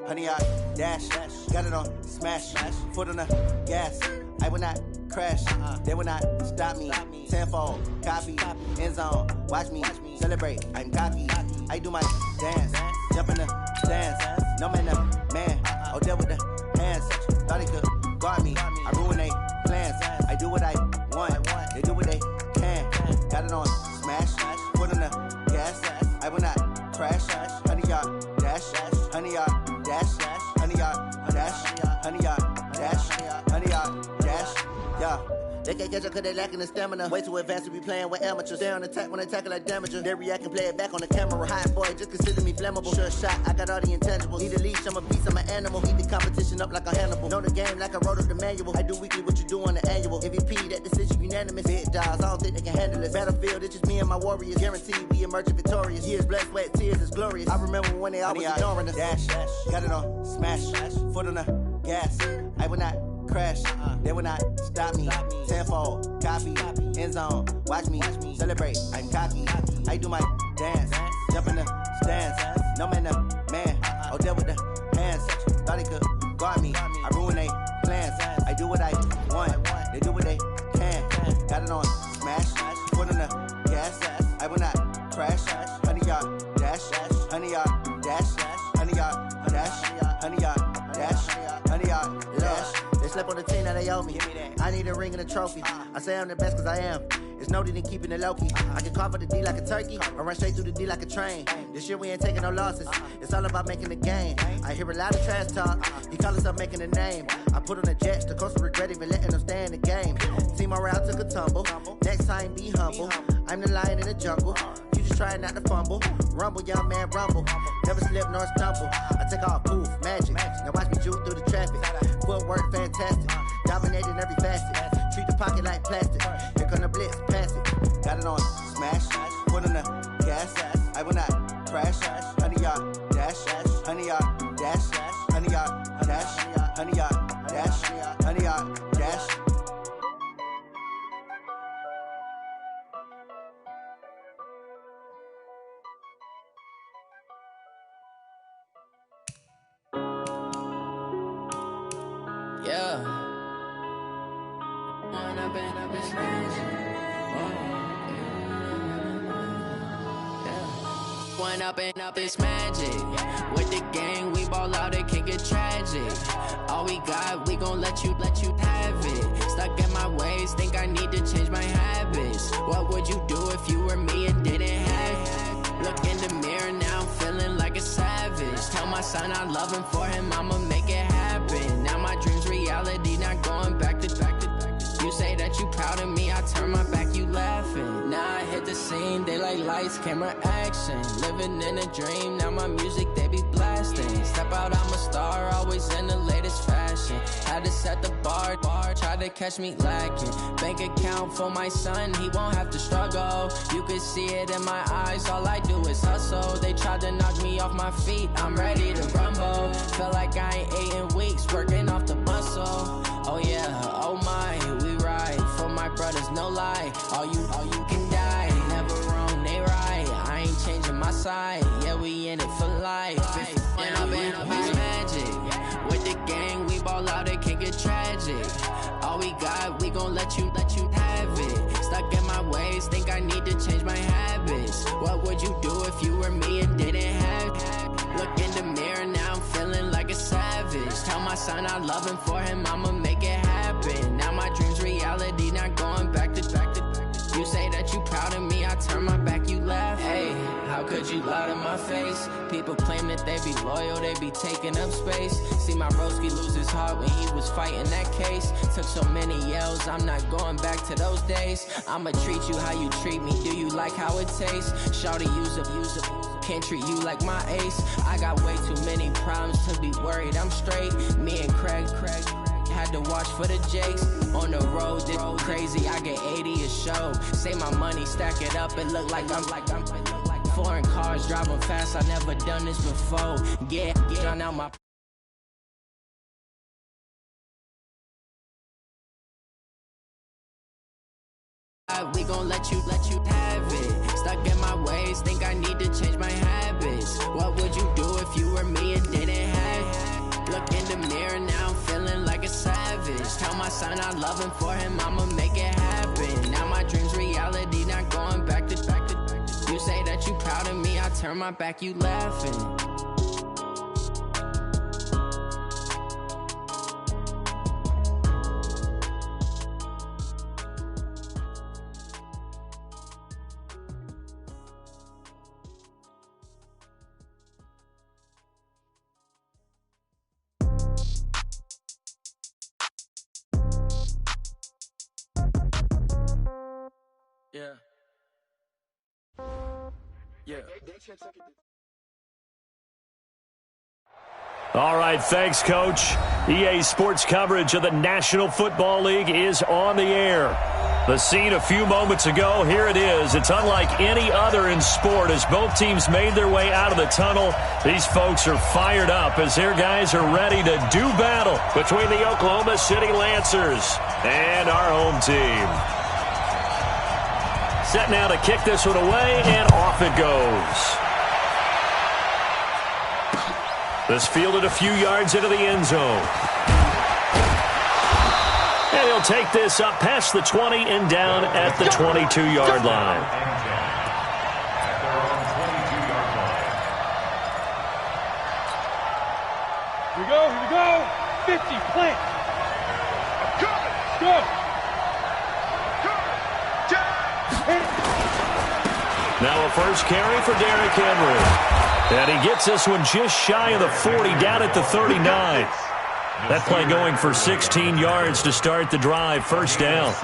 honey, I dash, got it on, smash, foot on the gas. I will not crash, they will not stop me. Tenfold, copy, end zone, watch me celebrate. I'm cocky, I do my dance, jump in the stands. No man, man, oh there with the hands. Thought he could guard me, I ruin they plans. I do what I want, they do what they can. Got it on, smash, foot on the gas. I will not crash, honey, y'all dash, honey, y'all dash, honey, y'all dash, honey, y'all dash, honey, y'all dash, yeah. They can't catch up cause they lacking the stamina. Way too advanced to be playing with amateurs. They on attack when they tackle like damager. They react and play it back on the camera. Hot boy, just consider me flammable. Sure shot, I got all the intangibles. Need a leash, I'm a beast, I'm an animal. Eat the competition up like a Hannibal. Know the game like I wrote up the manual. I do weekly what you do on the annual. MVP, that decision unanimous. Big dogs, I don't think they can handle it. Battlefield, it's just me and my warriors. Guaranteed we emerge victorious. Years, blood, sweat, tears, it's glorious. I remember when they always ignoring us. Dash, got it on, smash, foot on the gas. I will not crash, they will not stop me. Tenfold, copy, end zone, watch me celebrate. I'm cocky, I do my dance, jump in the stands. No man, man, oh there with the hands. Thought he could guard me, I ruin they plans. I do what I want, they do what they can. Got it on, smash, foot on the gas. I will not crash, honey, y'all dash, honey, y'all dash, honey, y'all dash, honey, y'all dash, honey, y'all dash. They slept on the team that they owe me. I need a ring and a trophy. I say I'm the best cause I am. It's no need in keeping it low-key. I can carve up the D like a turkey or run straight through the D like a train. This year we ain't taking no losses. It's all about making the game. I hear a lot of trash talk. He call himself making a name. I put on the Jets. The coach will regret even letting them stay in the game. Team morale took a tumble. Next time be humble. I'm the lion in the jungle. You just trying not to fumble. Rumble, young man, rumble. Never slip nor stumble. I take off, poof, magic. Now watch me juke through the traffic. Footwork fantastic. Dominating every facet. Treat the pocket like plastic. Here come the blitz, pass it. Got it on, smash. Foot on the gas. I will not crash. Honey, y'all dash. Honey, y'all dash. Honey, y'all dash. Honey, y'all dash. Honey, y'all dash. Yeah. One up and up, it's magic. With the gang, we ball out, it can get tragic. All we got, we gon' let you have it. Stuck in my ways, think I need to change my habits. What would you do if you were me and didn't have it? Look in the mirror, now I'm feeling like a savage. Tell my son I love him, for him I'ma make it happen. Now my dream's reality, not going back to. You say that you proud of me, I turn my back, you laughing. Now I hit the scene, they like lights, camera, action. Living in a dream, now my music, they be blasting. Step out, I'm a star, always in the latest fashion. Had to set the bar, try to catch me lacking. Bank account for my son, he won't have to struggle. You can see it in my eyes, all I do is hustle. They tried to knock me off my feet, I'm ready to rumble. Feel like I ain't ate in weeks, working off the muscle. Oh yeah, oh my, we ride for my brothers, no lie. All you can die, never wrong, they right. I ain't changing my side, yeah, we in it for life. When I've been up, it's magic. With the gang, we ball out, it can get tragic. All we got, we gon' let you have it. Stuck in my ways, think I need to change my habits. What would you do if you were me and didn't have it? Look in the mirror, now I'm feeling like a savage. Tell my son I love him, for him I'ma make it happen. Now my dream's reality, not going back to. You say that you proud of me, I turn my back, you laugh. Hey, how could you lie to my face? People claim that they be loyal, they be taking up space. See my broski lose his heart when he was fighting that case. Took so many yells, I'm not going back to those days. I'ma treat you how you treat me, do you like how it tastes? Shawty, use it. Can't treat you like my ace. I got way too many problems to be worried, I'm straight. Me and Craig had to watch for the Jakes. On the road, this crazy, I get 80 a show. Say my money, stack it up, it look like I'm foreign cars driving fast, I never done this before. Get drown out my. We gon' let you have it. Stuck in my ways, think I need to change my habits. What would you do if you were me and didn't have it? mirror now, I'm feeling like a savage. Tell my son I love him, for him I'ma make it happen. Now my dream's reality, not going back to. You say that you proud of me, I turn my back, you laughing. Yeah. All right, thanks, Coach. EA Sports coverage of the National Football League is on the air. The scene a few moments ago, here it is. It's unlike any other in sport as both teams made their way out of the tunnel. These folks are fired up as their guys are ready to do battle between the Oklahoma City Lancers and our home team. Set now to kick this one away, and off it goes. This fielded a few yards into the end zone. And he'll take this up past the 20 and down at the 22-yard line. Here we go. 50, plant. Go. Now a first carry for Derrick Henry. And he gets this one just shy of the 40, down at the 39. That play going for 16 yards to start the drive, first down.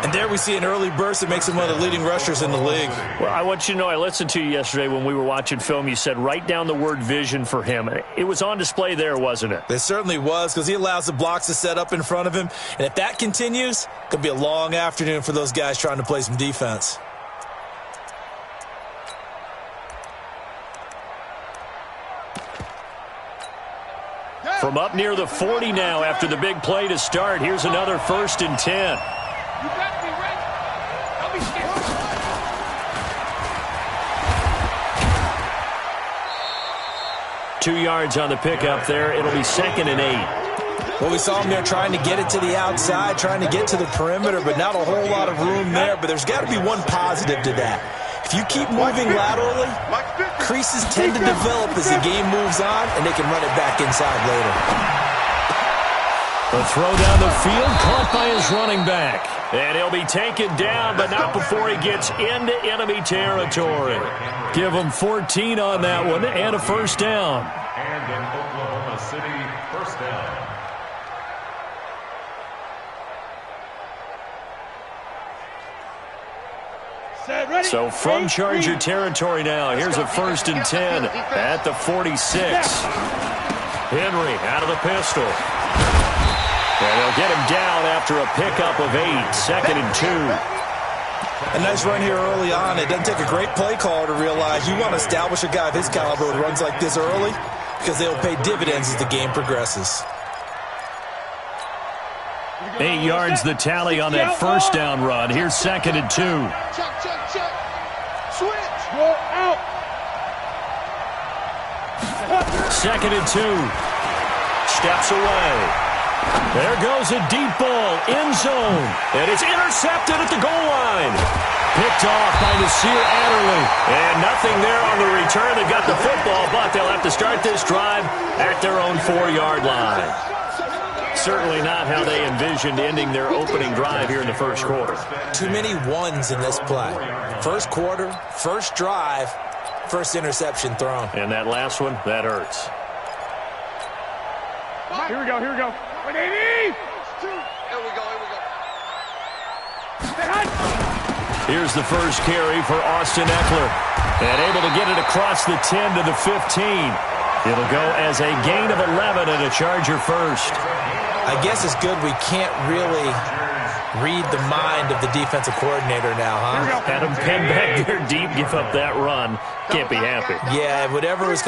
And there we see an early burst that makes him one of the leading rushers in the league. Well, I want you to know, I listened to you yesterday when we were watching film. You said write down the word vision for him. It was on display there, wasn't it? It certainly was, because he allows the blocks to set up in front of him. And if that continues, it could be a long afternoon for those guys trying to play some defense. From up near the 40 now after the big play to start. Here's another 1st and 10. You better be ready. Don't be scared. 2 yards on the pickup there. It'll be 2nd and 8. Well, we saw him there trying to get it to the outside, trying to get to the perimeter, but not a whole lot of room there. But there's got to be one positive to that. If you keep moving laterally, creases tend to develop as the game moves on, and they can run it back inside later. The throw down the field, caught by his running back. And he'll be taken down, but not before he gets into enemy territory. Give him 14 on that one, and a first down. And in Oklahoma City, first down. So from Charger territory now, here's a 1st and 10 at the 46. Henry out of the pistol. And they'll get him down after a pickup of 8, 2nd and 2. A nice run here early on. It doesn't take a great play caller to realize you want to establish a guy of his caliber who runs like this early, because they'll pay dividends as the game progresses. 8 yards the tally on that first down run. Here's 2nd and 2. Check. Switch. Roll out. 2nd and 2. Steps away. There goes a deep ball, end zone. And it's intercepted at the goal line. Picked off by Nasir Adderley. And nothing there on the return. They got the football, but they'll have to start this drive at their own 4-yard line. Certainly not how they envisioned ending their opening drive here in the first quarter. Too many ones in this play. First quarter, first drive, first interception thrown. And that last one, that hurts. Here we go. 180. Here we go. Here's the first carry for Austin Eckler. And able to get it across the 10 to the 15. It'll go as a gain of 11 and a Charger first. I guess it's good we can't really read the mind of the defensive coordinator now, huh? Had him pinned back there deep, give up that run. Can't be happy. Yeah, whatever's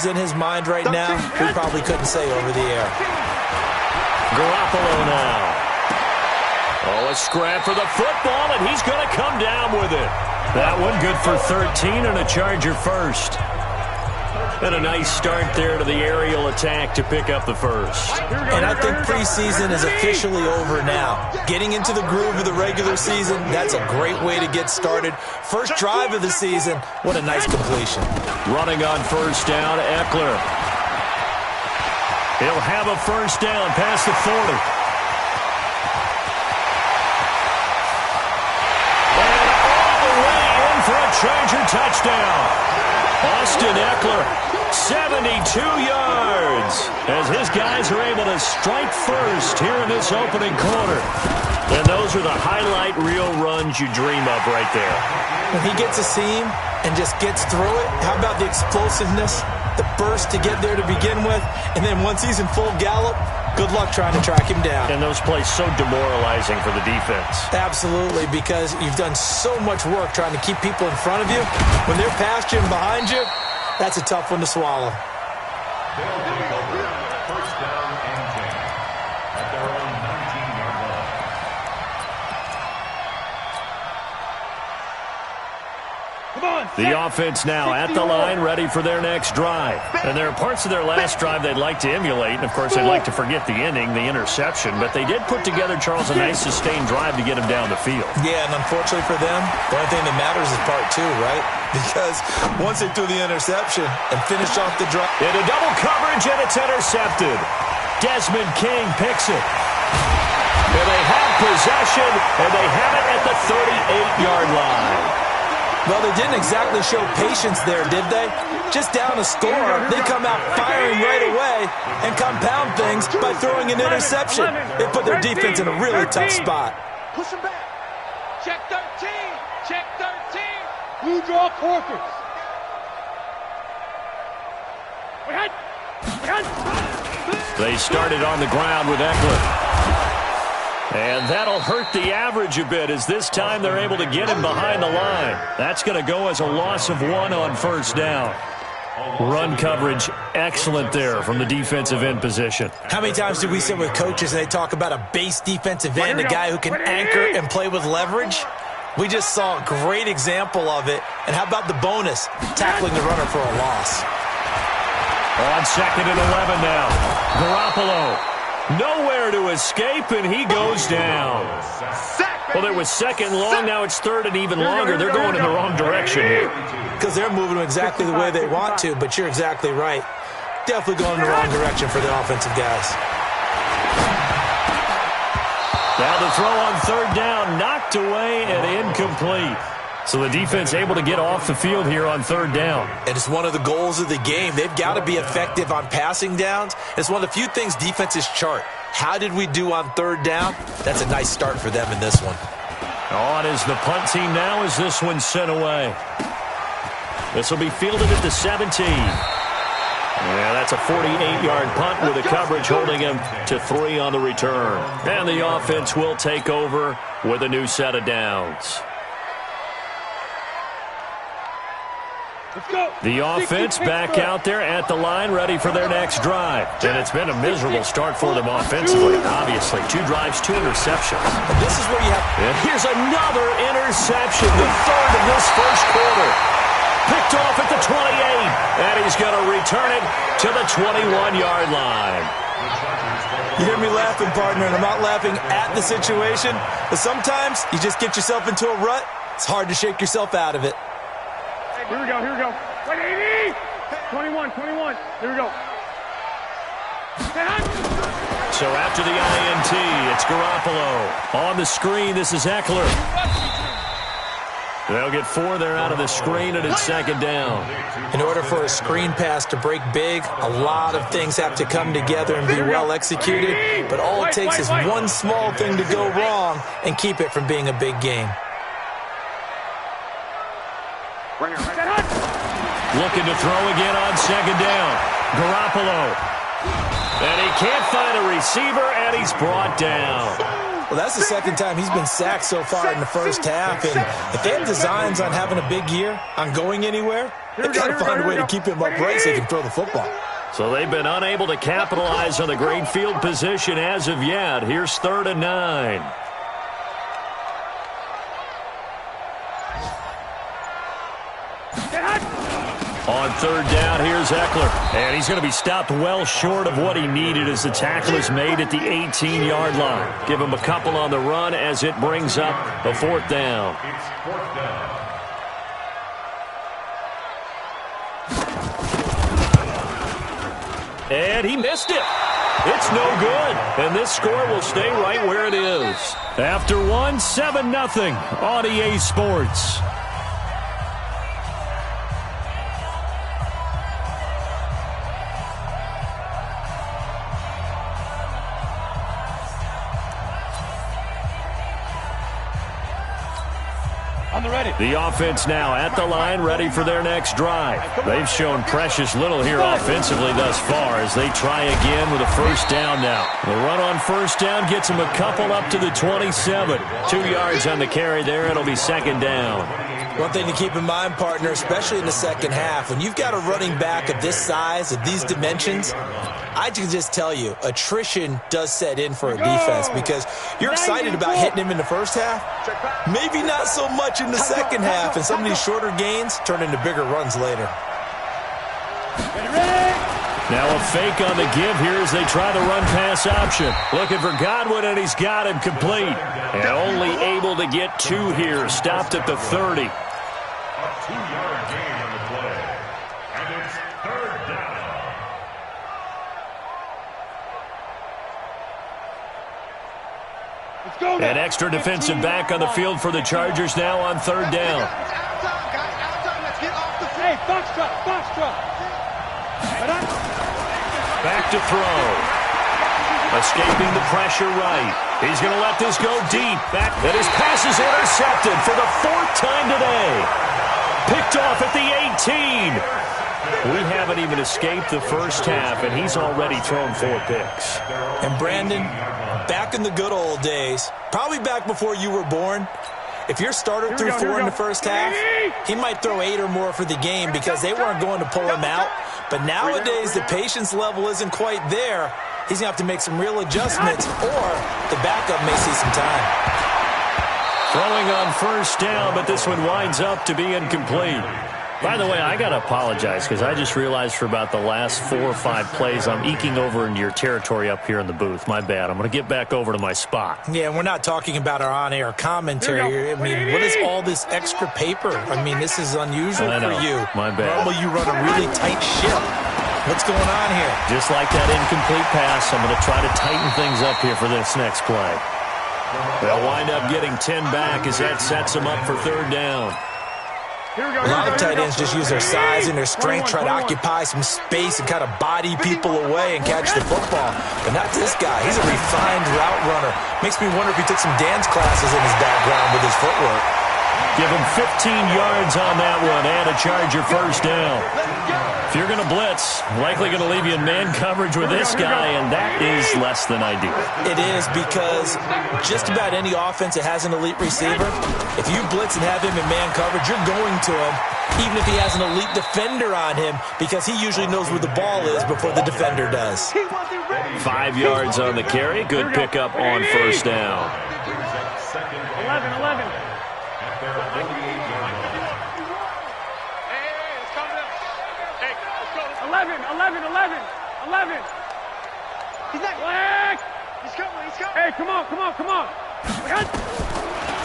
in his mind right now, we probably couldn't say over the air. Garoppolo now. Oh, a scrap for the football, and he's going to come down with it. That one good for 13 and a Charger first. And a nice start there to the aerial attack to pick up the first. And I think preseason is officially over now. Getting into the groove of the regular season, that's a great way to get started. First drive of the season, what a nice completion. Running on first down, Eckler. He'll have a first down past the 40. And all the way in for a Charger touchdown. Austin Eckler, 72 yards, as his guys are able to strike first here in this opening quarter. And those are the highlight reel runs you dream of right there. When he gets a seam and just gets through it, how about the explosiveness, the burst to get there to begin with, and then once he's in full gallop, good luck trying to track him down. And those plays so demoralizing for the defense. Absolutely, because you've done so much work trying to keep people in front of you. When they're past you and behind you, that's a tough one to swallow. They'll take over. First down and 10 at their own 19-yard line. The offense now at the line, ready for their next drive. And there are parts of their last drive they'd like to emulate. And, of course, they'd like to forget the ending, the interception. But they did put together, Charles, a nice sustained drive to get him down the field. Yeah, and unfortunately for them, the only thing that matters is part two, right? Because once they threw the interception and finished off the drive. Into double coverage, and it's intercepted. Desmond King picks it. And they have possession, and they have it at the 38-yard line. Well, they didn't exactly show patience there, did they? Just down a score, they come out firing right away and compound things by throwing an interception. They put their defense in a really tough spot. Push him back. Check 13. Check 13. Blue draw Corkers. They started on the ground with Eckler. And that'll hurt the average a bit, as this time they're able to get him behind the line. That's going to go as a loss of 1 on first down. Run coverage excellent there from the defensive end position. How many times do we sit with coaches and they talk about a base defensive end, a guy who can anchor and play with leverage? We just saw a great example of it. And how about the bonus, tackling the runner for a loss? On 2nd and 11 now. Garoppolo. Nowhere to escape, and he goes down. Well, there was 2nd long. Now it's 3rd and even longer. They're going in the wrong direction here. Because they're moving exactly the way they want to, but you're exactly right. Definitely going in the wrong direction for the offensive guys. Now the throw on 3rd down, knocked away and incomplete. So the defense able to get off the field here on 3rd down. And it's one of the goals of the game. They've got to be effective on passing downs. It's one of the few things defenses chart. How did we do on 3rd down? That's a nice start for them in this one. On is the punt team now as this one's sent away. This will be fielded at the 17. Yeah, that's a 48-yard punt with the coverage holding him to 3 on the return. And the offense will take over with a new set of downs. The offense back out there at the line, ready for their next drive. And it's been a miserable start for them offensively. Obviously, 2 drives, 2 interceptions. And this is where you have... And here's another interception, the 3rd of this first quarter. Picked off at the 28, and he's going to return it to the 21-yard line. You hear me laughing, partner, and I'm not laughing at the situation, but sometimes you just get yourself into a rut. It's hard to shake yourself out of it. Here we go, here we go. Wait, 80! 21, 21. Here we go. So after the INT, it's Garoppolo. On the screen, this is Eckler. They'll get 4 there out of the screen, and it's 2nd down. In order for a screen pass to break big, a lot of things have to come together and be well executed. But all it takes is one small thing to go wrong and keep it from being a big game. Looking to throw again on 2nd down. Garoppolo. And he can't find a receiver, and he's brought down. Well, that's the 2nd time he's been sacked so far in the first half. And if they have designs on having a big year, on going anywhere, they've got to find a way to keep him upright so he can throw the football. So they've been unable to capitalize on the great field position as of yet. Here's 3rd and 9. On third down, here's Eckler. And he's going to be stopped well short of what he needed as the tackle is made at the 18-yard line. Give him a couple on the run as it brings up a fourth down. It's fourth down. And he missed it. It's no good. And this score will stay right where it is. After one, 7-0 on EA Sports. The offense now at the line, ready for their next drive. They've shown precious little here offensively thus far as they try again with a first down now. The run on first down gets them a couple up to the 27. 2 yards on the carry there. It'll be second down. One thing to keep in mind, partner, especially in the second half, when you've got a running back of this size, of these dimensions, I can just tell you, attrition does set in for a defense because you're excited about hitting him in the first half, maybe not so much in the second half, and some of these shorter gains turn into bigger runs later. Now a fake on the give here as they try the run-pass option. Looking for Godwin, and he's got him complete. And only able to get 2 here, stopped at the 30. A 2-yard gain on the play. And it's third down. Let's go now. An extra defensive back on the field for the Chargers now on third down. Hey, foxtrot. Back to throw. Escaping the pressure right. He's going to let this go deep. And his pass is intercepted for the 4th time today. Picked off at the 18. We haven't even escaped the first half, and he's already thrown 4 picks. And Brandon, back in the good old days, probably back before you were born, if your starter threw 4 in the first half, he might throw 8 or more for the game because they weren't going to pull him out. But nowadays, the patience level isn't quite there. He's going to have to make some real adjustments, or the backup may see some time. Throwing on first down, but this one winds up to be incomplete. By the way, I got to apologize because I just realized for about the last 4 or 5 plays, I'm eking over into your territory up here in the booth. My bad. I'm going to get back over to my spot. Yeah, we're not talking about our on-air commentary here. I mean, what is all this extra paper? I mean, this is unusual for you. My bad. Normally you run a really tight ship. What's going on here? Just like that incomplete pass, I'm going to try to tighten things up here for this next play. They'll wind up getting 10 back as that sets them up for third down. A lot of tight ends just use their size and their strength, try to occupy some space and kind of body people away and catch the football. But not this guy. He's a refined route runner. Makes me wonder if he took some dance classes in his background with his footwork. Give him 15 yards on that one and a Charger first down. If you're going to blitz, likely going to leave you in man coverage with this guy, and that is less than ideal. It is because just about any offense that has an elite receiver, if you blitz and have him in man coverage, you're going to him, even if he has an elite defender on him, because he usually knows where the ball is before the defender does. 5 yards on the carry. Good pickup on first down. 11. At their 48-yard line. 11. He's not black. He's coming. Hey, come on.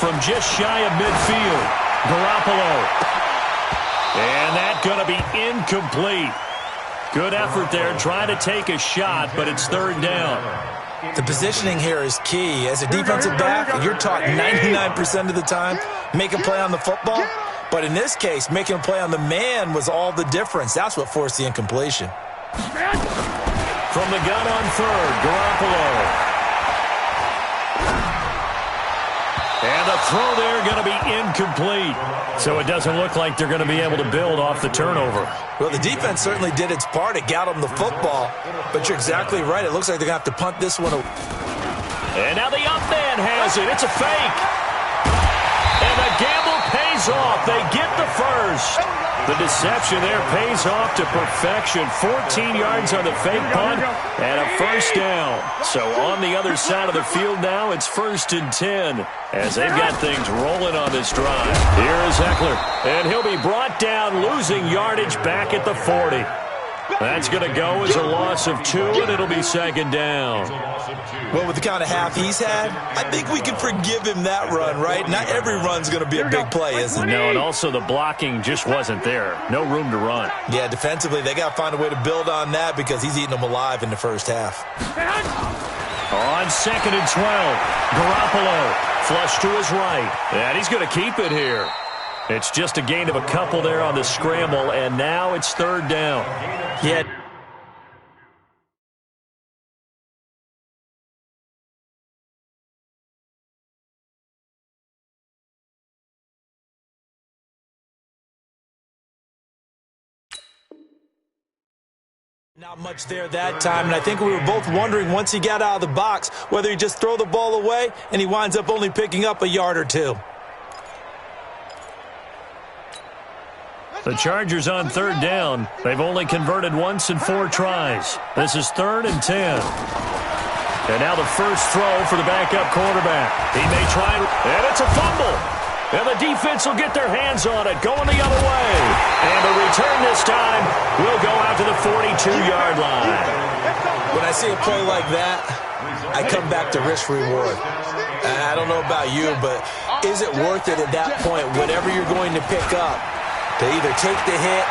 From just shy of midfield, Garoppolo. And that's going to be incomplete. Good effort there, trying to take a shot, but it's third down. The positioning here is key. As a defensive back, you're taught 99% of the time, make a play on the football. But in this case, making a play on the man was all the difference. That's what forced the incompletion. From the gun on third, Garoppolo. And the throw there going to be incomplete. So it doesn't look like they're going to be able to build off the turnover. Well, the defense certainly did its part. It got them the football. But you're exactly right. It looks like they're going to have to punt this one away. And now the up man has it. It's a fake. And the gamble pays off. They get the first. The deception there pays off to perfection. 14 yards on the fake punt and a first down. So on the other side of the field now, it's 1st and 10 as they've got things rolling on this drive. Here is Eckler, and he'll be brought down, losing yardage back at the 40. That's going to go as a loss of 2, and it'll be 2nd down. Well, with the kind of half he's had, I think we can forgive him that run, right? Not every run's going to be a big play, is it? No, and also the blocking just wasn't there. No room to run. Yeah, defensively, they got to find a way to build on that because he's eating them alive in the first half. On 2nd and 12, Garoppolo flush to his right, and he's going to keep it here. It's just a gain of a couple there on the scramble, and now it's 3rd down. Yeah. Not much there that time, and I think we were both wondering once he got out of the box whether he just throw the ball away and he winds up only picking up a yard or 2. The Chargers on 3rd down. They've only converted once in 4 tries. This is 3rd and 10. And now the first throw for the backup quarterback. He may try, and it's a fumble. And the defense will get their hands on it, going the other way. And the return this time will go out to the 42-yard line. When I see a play like that, I come back to risk-reward. I don't know about you, but is it worth it at that point, whatever you're going to pick up, to either take the hit,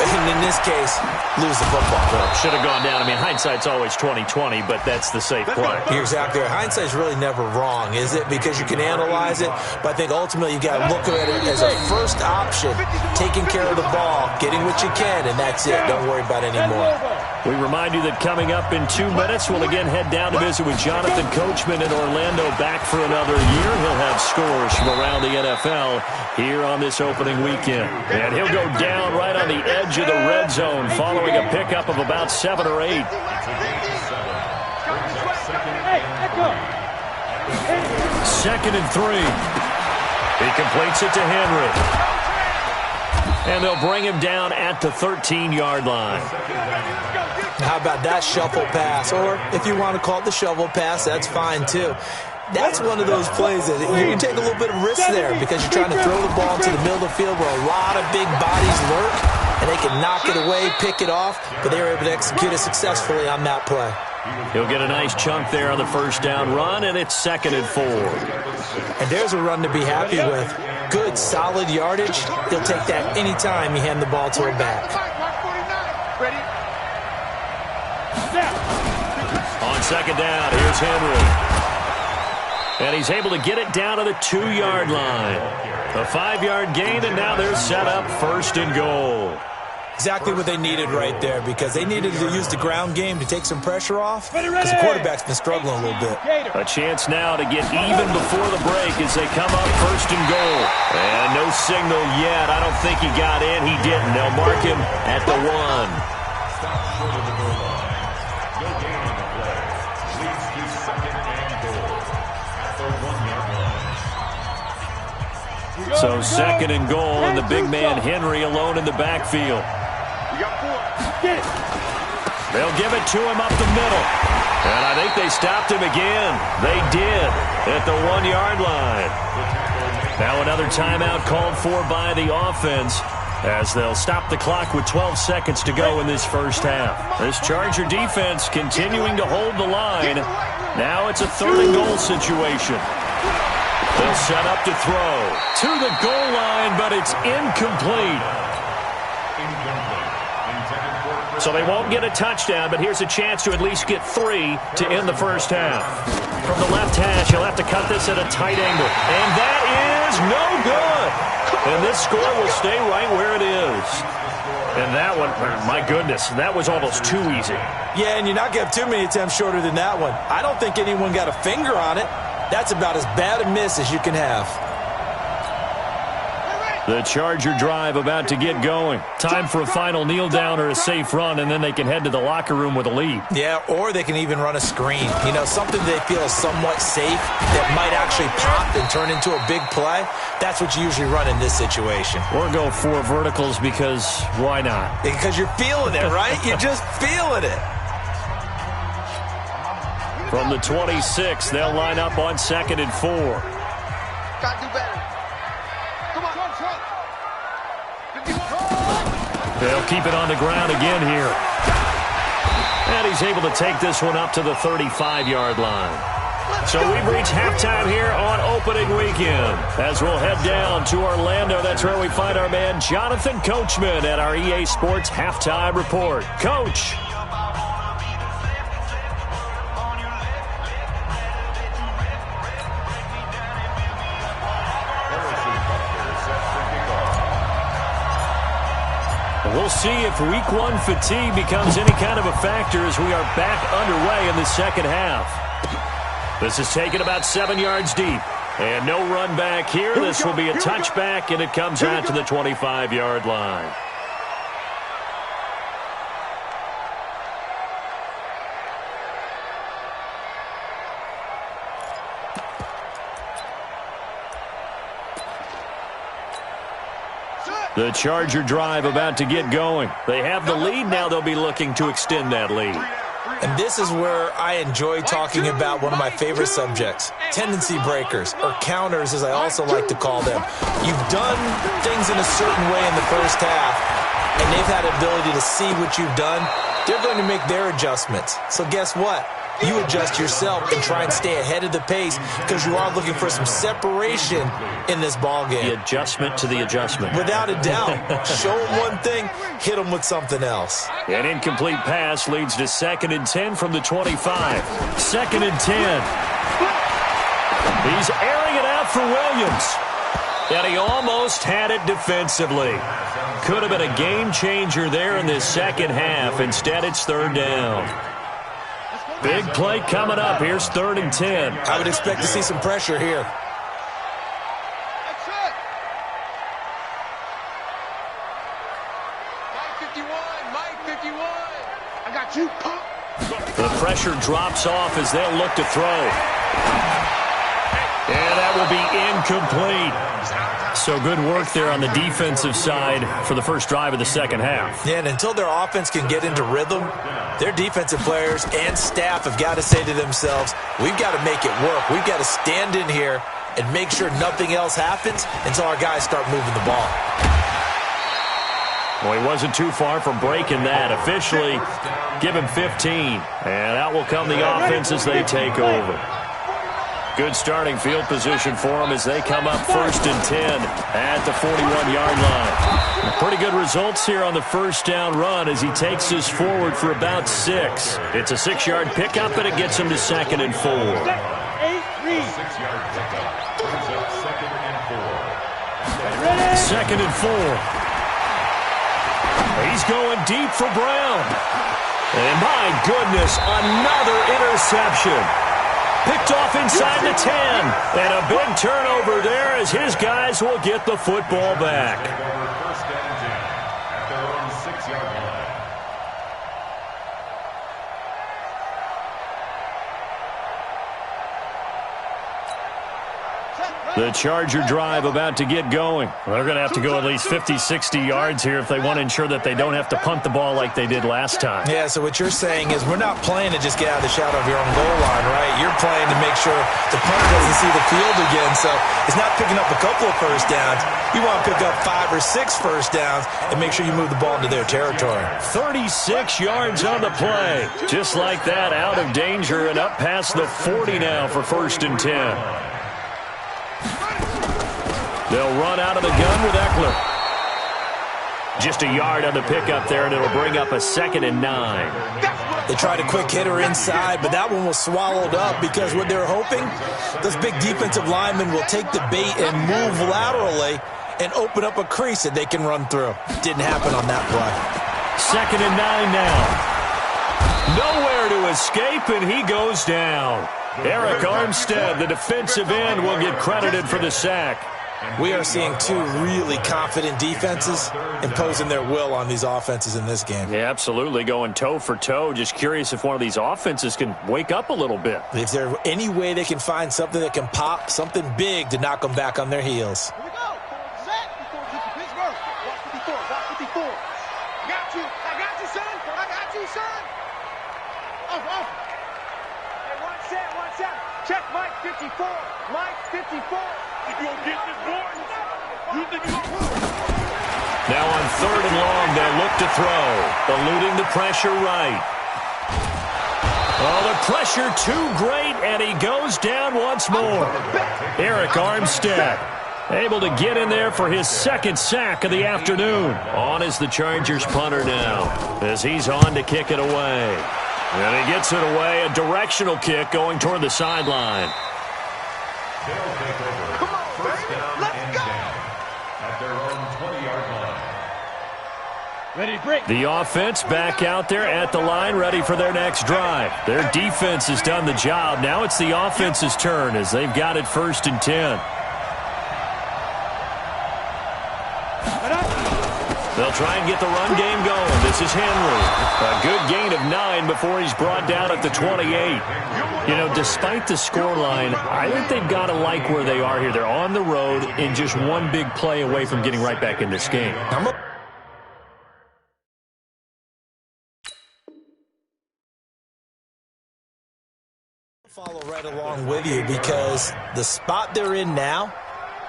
and in this case, lose the football? Well, should have gone down. I mean, hindsight's always 20/20, but that's the safe play. You're exactly right. Hindsight's really never wrong, is it? Because you can analyze it, but I think ultimately you got to look at it as a first option, taking care of the ball, getting what you can, and that's it. Don't worry about it anymore. We remind you that coming up in 2 minutes, we'll again head down to visit with Jonathan Coachman in Orlando, back for another year. He'll have scores from around the NFL here on this opening weekend. And he'll go down right on the edge of the red zone following a pickup of about 7 or 8. 2nd and 3. He completes it to Henry. And they'll bring him down at the 13-yard line. How about that shuffle pass? Or if you want to call it the shovel pass, that's fine too. That's one of those plays that you can take a little bit of risk there because you're trying to throw the ball into the middle of the field where a lot of big bodies lurk, and they can knock it away, pick it off, but they were able to execute it successfully on that play. He'll get a nice chunk there on the first down run, and it's 2nd and 4. And there's a run to be happy with. Good, solid yardage. He'll take that anytime you hand the ball to a back. On 2nd down, here's Henry. And he's able to get it down to the 2-yard line. A 5-yard gain, and now they're set up 1st and goal. Exactly what they needed right there, because they needed to use the ground game to take some pressure off, because the quarterback's been struggling a little bit. A chance now to get even before the break as they come up 1st and goal. And no signal yet. I don't think he got in. He didn't. They'll mark him at the 1. So 2nd and goal, and the big man Henry alone in the backfield. They'll give it to him up the middle. And I think they stopped him again. They did at the 1-yard line. Now another timeout called for by the offense as they'll stop the clock with 12 seconds to go in this first half. This Charger defense continuing to hold the line. Now it's a 3rd and goal situation. They'll set up to throw to the goal line, but it's incomplete. So they won't get a touchdown, but here's a chance to at least get 3 to end the first half. From the left hash, he'll have to cut this at a tight angle. And that is no good. And this score will stay right where it is. And that one, my goodness, that was almost too easy. Yeah, and you're not going to have too many attempts shorter than that one. I don't think anyone got a finger on it. That's about as bad a miss as you can have. The Charger drive about to get going. Time for a final kneel down or a safe run, and then they can head to the locker room with a lead. Yeah, or they can even run a screen. You know, something they feel is somewhat safe that might actually pop and turn into a big play. That's what you usually run in this situation. Or go 4 verticals because why not? Because you're feeling it, right? You're just feeling it. From the 26, they'll line up on 2nd and 4. Got to do better. Come on. They'll keep it on the ground again here. And he's able to take this one up to the 35-yard line. So we've reached halftime here on opening weekend. As we'll head down to Orlando, that's where we find our man Jonathan Coachman at our EA Sports Halftime Report. Coach. We'll see if Week 1 fatigue becomes any kind of a factor as we are back underway in the second half. This is taken about 7 yards deep. And no run back here. This will be a touchback, and it comes out to the 25-yard line. The Charger drive about to get going. They have the lead. Now they'll be looking to extend that lead. And this is where I enjoy talking about one of my favorite subjects, tendency breakers, or counters as I also like to call them. You've done things in a certain way in the first half, and they've had the ability to see what you've done. They're going to make their adjustments. So guess what? You adjust yourself and try and stay ahead of the pace because you are looking for some separation in this ball game. The adjustment to the adjustment. Without a doubt. Show them one thing, hit them with something else. An incomplete pass leads to 2nd and 10 from the 25. 2nd and 10. He's airing it out for Williams. And he almost had it defensively. Could have been a game changer there in this second half. Instead, it's 3rd down. Big play coming up. Here's 3rd and 10. I would expect to see some pressure here. That's it. Mike 51. I got you, punk. The pressure drops off as they'll look to throw. And that will be incomplete. So good work there on the defensive side for the first drive of the second half. Yeah, and until their offense can get into rhythm, their defensive players and staff have got to say to themselves, we've got to make it work. We've got to stand in here and make sure nothing else happens until our guys start moving the ball. Well, he wasn't too far from breaking that. Officially, give him 15. And out will come the offense as they take over. Good starting field position for them as they come up 1st and 10 at the 41-yard line. Pretty good results here on the first down run as he takes us forward for about 6. It's a 6-yard pickup, and it gets him to 2nd and 4. 6-yard pickup brings up 2nd and 4. 2nd and 4. He's going deep for Brown. And my goodness, another interception. Picked off inside the 10. And a big turnover there as his guys will get the football back. 1st and 10 at their own 6-yard line. The Charger drive about to get going. They're going to have to go at least 50, 60 yards here if they want to ensure that they don't have to punt the ball like they did last time. Yeah, so what you're saying is we're not playing to just get out of the shadow of your own goal line, right? You're playing to make sure the punter doesn't see the field again. So it's not picking up a couple of first downs. You want to pick up 5 or 6 first downs and make sure you move the ball into their territory. 36 yards on the play. Just like that, out of danger and up past the 40 now for 1st and 10. They'll run out of the gun with Eckler. Just a yard on the pickup there, and it'll bring up a 2nd and 9. They tried a quick hitter inside, but that one was swallowed up because what they're hoping, those big defensive linemen will take the bait and move laterally and open up a crease that they can run through. Didn't happen on that play. 2nd and 9 now. Nowhere to escape, and he goes down. Eric Armstead, the defensive end, will get credited for the sack. We are seeing two really confident defenses imposing their will on these offenses in this game. Yeah, absolutely, going toe for toe. Just curious if one of these offenses can wake up a little bit. If there's any way they can find something that can pop, something big to knock them back on their heels. Here we go. Set. Pittsburgh. Watch 54. I got you, son. I got you, son. Off. Hey, one set. Check Mike 54. Mike 54. You gonna get this, boy? You think you're gonna run? Now on 3rd and long, they'll look to throw. Eluding the pressure right. Oh, the pressure too great, and he goes down once more. Eric Armstead able to get in there for his 2nd sack of the afternoon. On is the Chargers punter now, as he's on to kick it away. And he gets it away, a directional kick going toward the sideline. They'll take over. Come on, First baby. down Let's and go. 10 at their own 20-yard line. Ready to break. The offense back out there at the line, ready for their next drive. Their defense has done the job. Now it's the offense's turn as they've got it 1st and 10. They'll try and get the run game going. This is Henry. A good gain of 9 before he's brought down at the 28. You know, despite the scoreline, I think they've got to like where they are here. They're on the road and just one big play away from getting right back in this game. Follow right along with you because the spot they're in now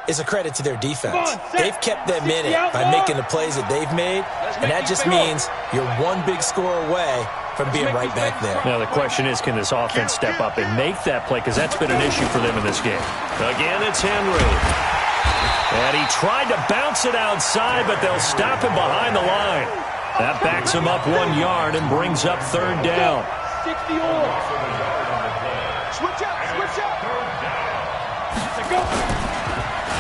is a credit to their defense. They've kept them in it by making the plays that they've made, and that just means you're one big score away from being right back there. Now the question is, can this offense step up and make that play, because that's been an issue for them in this game. Again, it's Henry. And he tried to bounce it outside, but they'll stop him behind the line. That backs him up 1 yard and brings up 3rd down. 60 or. Switch up. Go.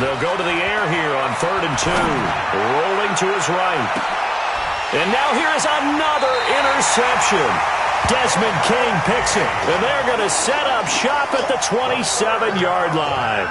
They'll go to the air here on 3rd and 2. Rolling to his right. And now here is another interception. Desmond King picks it. And they're going to set up shop at the 27-yard line.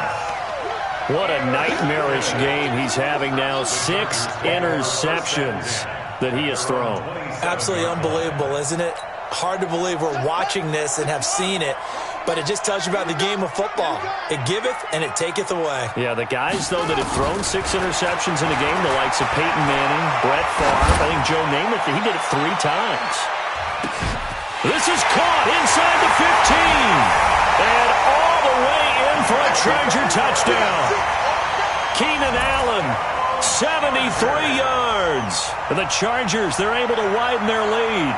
What a nightmarish game he's having now. 6 interceptions that he has thrown. Absolutely unbelievable, isn't it? Hard to believe we're watching this and have seen it. But it just tells you about the game of football. It giveth and it taketh away. Yeah, the guys, though, that have thrown 6 interceptions in a game, the likes of Peyton Manning, Brett Favre, I think Joe Namath, he did it 3 times. This is caught inside the 15. And all the way in for a Charger touchdown. Keenan Allen, 73 yards. And the Chargers, they're able to widen their lead.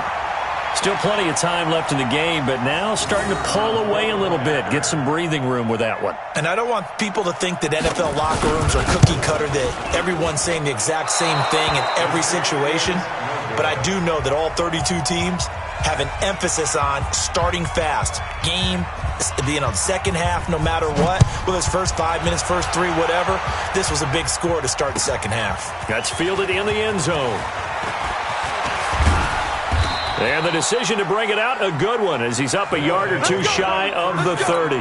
Still plenty of time left in the game, but now starting to pull away a little bit, get some breathing room with that one. And I don't want people to think that NFL locker rooms are cookie cutter, that everyone's saying the exact same thing in every situation. But I do know that all 32 teams have an emphasis on starting fast. Game, second half, no matter what. Whether it's first 5 minutes, first 3, whatever. This was a big score to start the second half. That's fielded in the end zone. And the decision to bring it out, a good one, as he's up a yard or 2 shy of the 30.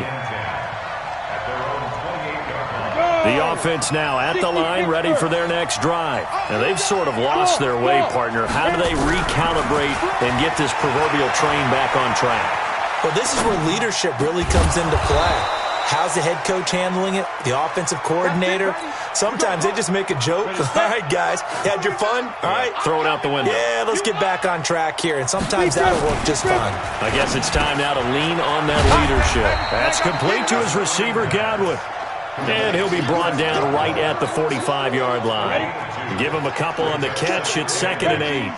The offense now at the line, ready for their next drive. And they've sort of lost their way, partner. How do they recalibrate and get this proverbial train back on track? Well, this is where leadership really comes into play. How's the head coach handling it? The offensive coordinator? Sometimes they just make a joke. All right, guys, you had your fun? All right. Throw it out the window. Yeah, let's get back on track here. And sometimes that'll work just fine. I guess it's time now to lean on that leadership. That's complete to his receiver, Godwin. And he'll be brought down right at the 45-yard line. Give him a couple on the catch. It's 2nd and 8.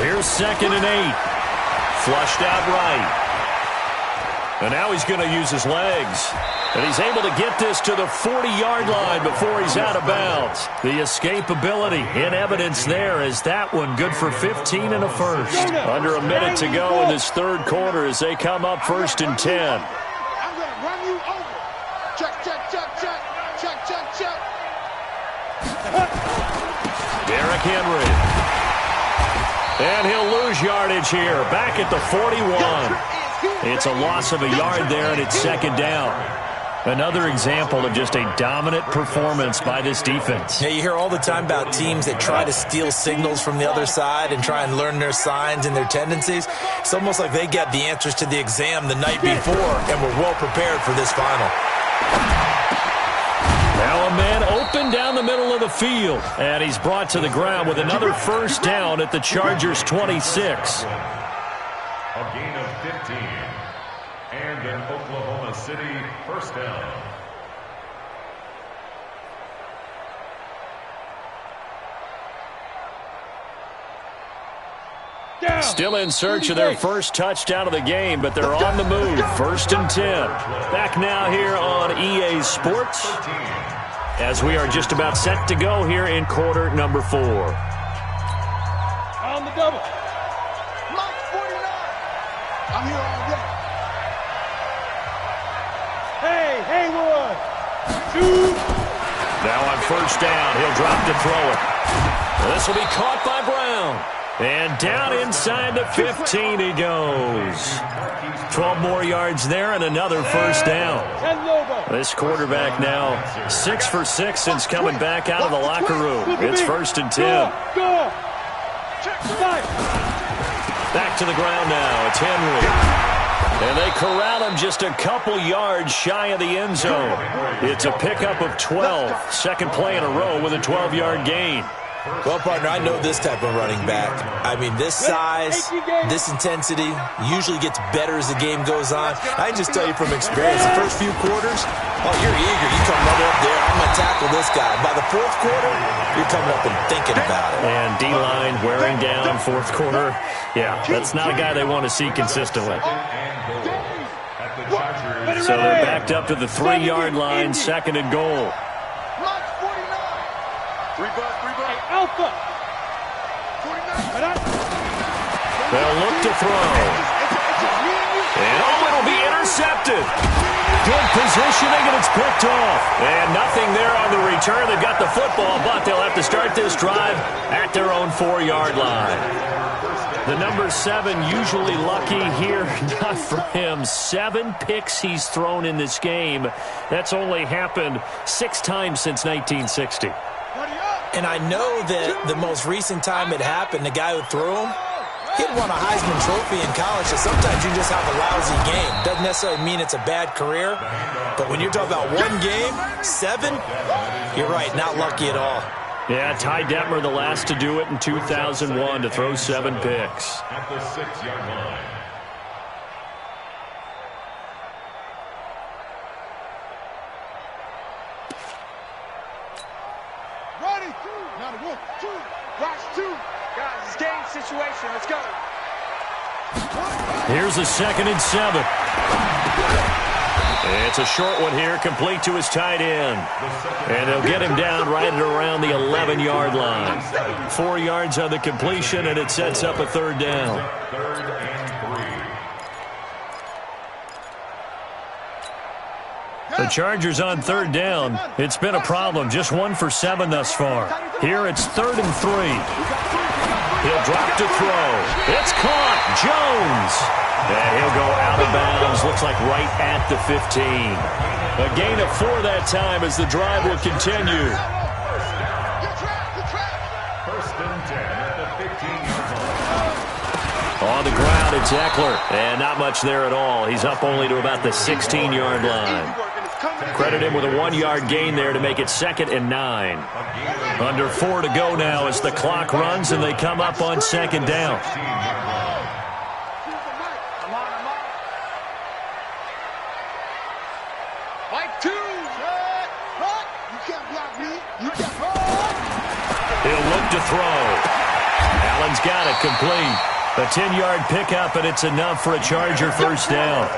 Here's 2nd and 8. Flushed out right. And now he's going to use his legs. And he's able to get this to the 40-yard line before he's out of bounds. The escapability in evidence there as that one good for 15 and a first. Under a minute to go in this 3rd quarter as they come up 1st and 10. I'm going to run you over. Check. Derrick Henry. And he'll lose yardage here. Back at the 41. It's a loss of a yard there, and it's second down. Another example of just a dominant performance by this defense. Yeah, you hear all the time about teams that try to steal signals from the other side and try and learn their signs and their tendencies. It's almost like they got the answers to the exam the night before and were well prepared for this final. Now a man open down the middle of the field, and he's brought to the ground with another first down at the Chargers' 26. A gain of 15. And an Oklahoma City first down. Still in search of their first touchdown of the game, but they're on the move. 1st and 10. Back now here on EA Sports as we are just about set to go here in quarter number 4. On the double. Mike 49. I'm here all day. Hey, Haywood. 2. Now on first down, he'll drop to throw it. This will be caught by Brown. And down inside the 15 he goes. 12 more yards there and another first down. This quarterback now 6 for 6 since coming back out of the locker room. It's 1st and 10. Back to the ground now. It's Henry. And they corral him just a couple yards shy of the end zone. It's a pickup of 12. Second play in a row with a 12-yard gain. Well, partner, I know this type of running back. I mean, this size, this intensity usually gets better as the game goes on. I can just tell you from experience, the first few quarters, oh, you're eager. You come right up there. I'm going to tackle this guy. By the 4th quarter, you're coming up and thinking about it. And D-line wearing down 4th quarter. Yeah, that's not a guy they want to see consistently. So they're backed up to the 3-yard line, 2nd and goal. Alpha. They'll look to throw. And it'll be intercepted. Good positioning, and it's picked off. And nothing there on the return. They've got the football, but they'll have to start this drive at their own 4-yard line. The number 7 usually lucky here. Not for him. 7 picks he's thrown in this game. That's only happened 6 times since 1960. And I know that the most recent time it happened, the guy who threw him, he'd won a Heisman Trophy in college, so sometimes you just have a lousy game. Doesn't necessarily mean it's a bad career, but when you're talking about one game, 7, you're right, not lucky at all. Yeah, Ty Detmer, the last to do it in 2001, to throw 7 picks. At the 6-yard line. Situation. Let's go. Here's a 2nd and 7. It's a short one here, complete to his tight end. And they'll get him down right at around the 11-yard line. 4 yards on the completion, and it sets up a 3rd down. 3rd and 3. The Chargers on 3rd down. It's been a problem. Just 1 for 7 thus far. Here it's 3rd and 3. He'll drop to throw. It's caught. Jones. And he'll go out of bounds. Looks like right at the 15. A gain of 4 that time as the drive will continue. 1st and 10 at the 15-yard line. On the ground, it's Eckler. And not much there at all. He's up only to about the 16-yard line. Credit him with a 1-yard gain there to make it 2nd and 9. Under 4 to go now as the clock runs and they come up on 2nd down. He'll look to throw. Allen's got it complete. A 10-yard pickup, and it's enough for a Charger first down.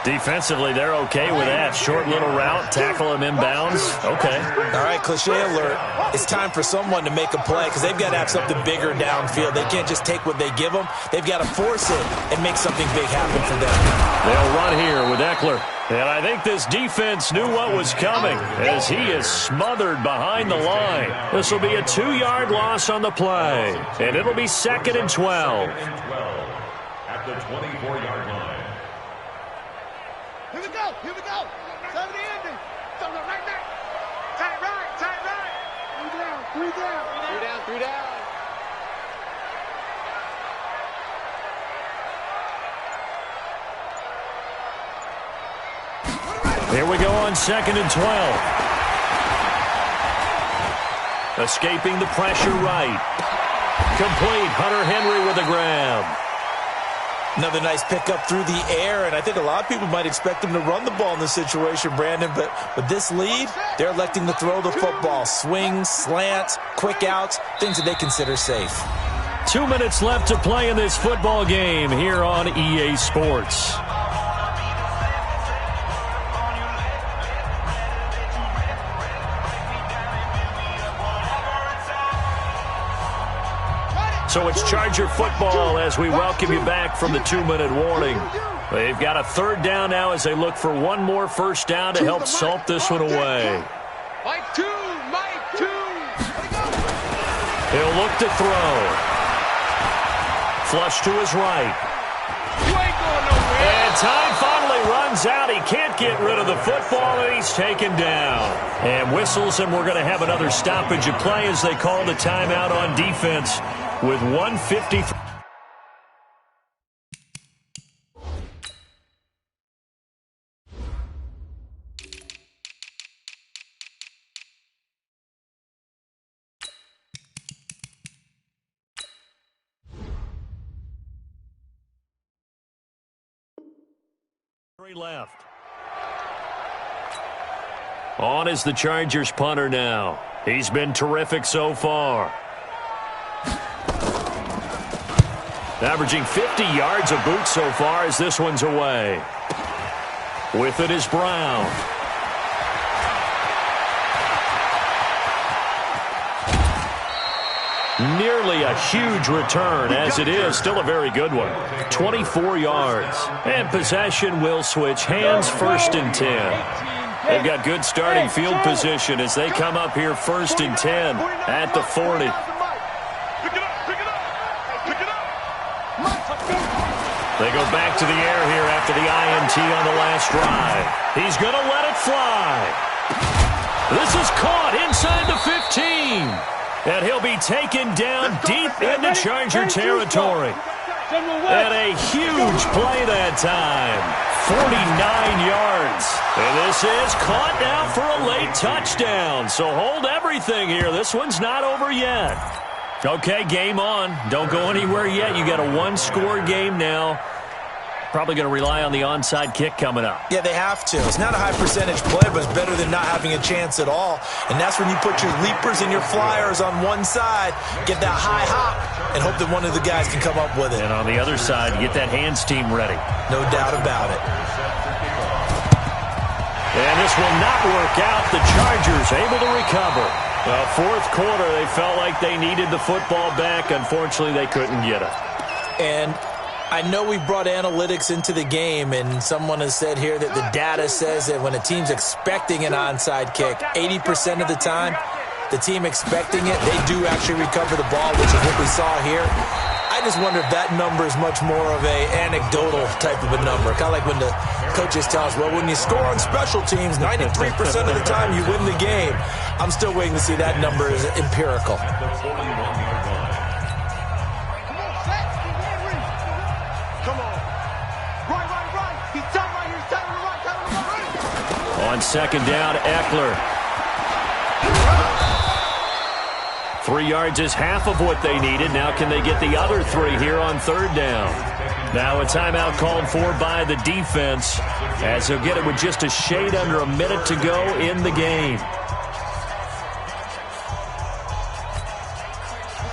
Defensively, they're okay with that. Short little route, tackle him inbounds. Okay. All right, cliche alert. It's time for someone to make a play because they've got to have something bigger downfield. They can't just take what they give them. They've got to force it and make something big happen for them. They'll run here with Eckler. And I think this defense knew what was coming as he is smothered behind the line. This will be a 2-yard loss on the play. And it'll be 2nd and 12. At the 24-yard line. Here we go. Here we go. Some of the ending. So right back. Tight right. Tight right. Three down. Three down. Here we go on 2nd and 12. Escaping the pressure right. Complete. Hunter Henry with a grab. Another nice pickup through the air, and I think a lot of people might expect him to run the ball in this situation, Brandon, but with this lead, they're electing to throw the football. Swings, slants, quick outs, things that they consider safe. 2 minutes left to play in this football game here on EA Sports. So it's Charger football as we welcome you back from the 2-minute warning. They've got a 3rd down now as they look for one more first down to help salt this one away. Mike 2. He'll look to throw. Flush to his right. You ain't going nowhere. And time finally runs out. He can't get rid of the football, and he's taken down. And whistles, and we're going to have another stoppage of play as they call the timeout on defense with 1:53. Left. On is the Chargers punter now. He's been terrific so far. Averaging 50 yards a boot so far as this one's away. With it is Brown. Nearly a huge return, as it is still a very good one. 24 yards. And possession will switch hands, 1st and 10. They've got good starting field position as they come up here 1st and 10 at the 40. They go back to the air here after the INT on the last drive. He's going to let it fly. This is caught inside the 15. And he'll be taken down deep into Charger territory. And a huge play that time. 49 yards. And this is caught now for a late touchdown. So hold everything here. This one's not over yet. Okay, game on. Don't go anywhere yet. You got a 1-score game now. Probably going to rely on the onside kick coming up. Yeah, they have to. It's not a high percentage play, but it's better than not having a chance at all. And that's when you put your leapers and your flyers on one side, get that high hop, and hope that one of the guys can come up with it. And on the other side, get that hands team ready. No doubt about it. And this will not work out. The Chargers able to recover. Well, 4th quarter, they felt like they needed the football back. Unfortunately, they couldn't get it. And I know we brought analytics into the game, and someone has said here that the data says that when a team's expecting an onside kick, 80% of the time, the team expecting it, they do actually recover the ball, which is what we saw here. I just wonder if that number is much more of a anecdotal type of a number. Kind of like when the coaches tell us, well, when you score on special teams, 93% of the time you win the game. I'm still waiting to see that number is empirical. On 2nd down, Eckler. 3 yards is half of what they needed. Now can they get the other 3 here on 3rd down? Now a timeout called for by the defense as they'll get it with just a shade under a minute to go in the game.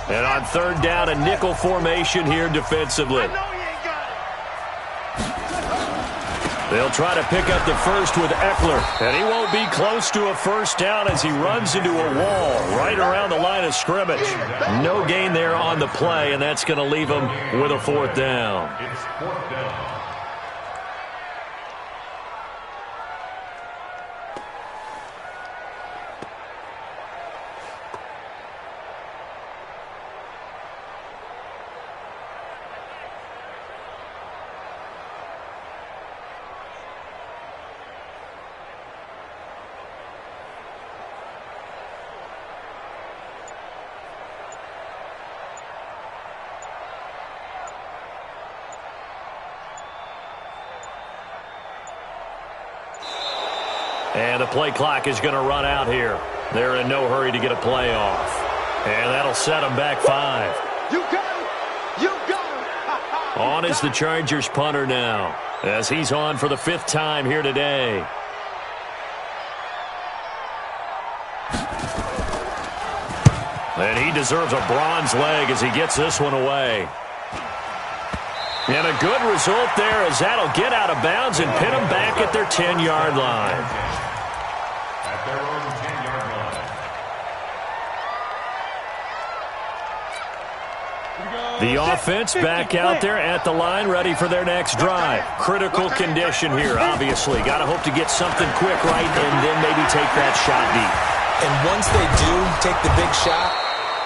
And on 3rd down, a nickel formation here defensively. They'll try to pick up the first with Eckler, and he won't be close to a first down as he runs into a wall right around the line of scrimmage. No gain there on the play, and that's going to leave him with a 4th down. It's 4th down. And the play clock is going to run out here. They're in no hurry to get a play off. And that'll set them back 5. You got him! You got him! On is the Chargers punter now, as he's on for the 5th time here today. And he deserves a bronze leg as he gets this one away. And a good result there as that'll get out of bounds and pin them back at their 10-yard line. At their own 10-yard line. The offense back out there at the line, ready for their next drive. Critical condition here, obviously. Got to hope to get something quick right and then maybe take that shot deep. And once they do take the big shot,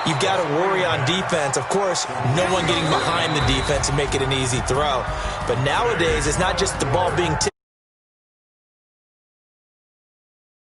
you've got to worry on defense. Of course, no one getting behind the defense and make it an easy throw. But nowadays, it's not just the ball being tipped.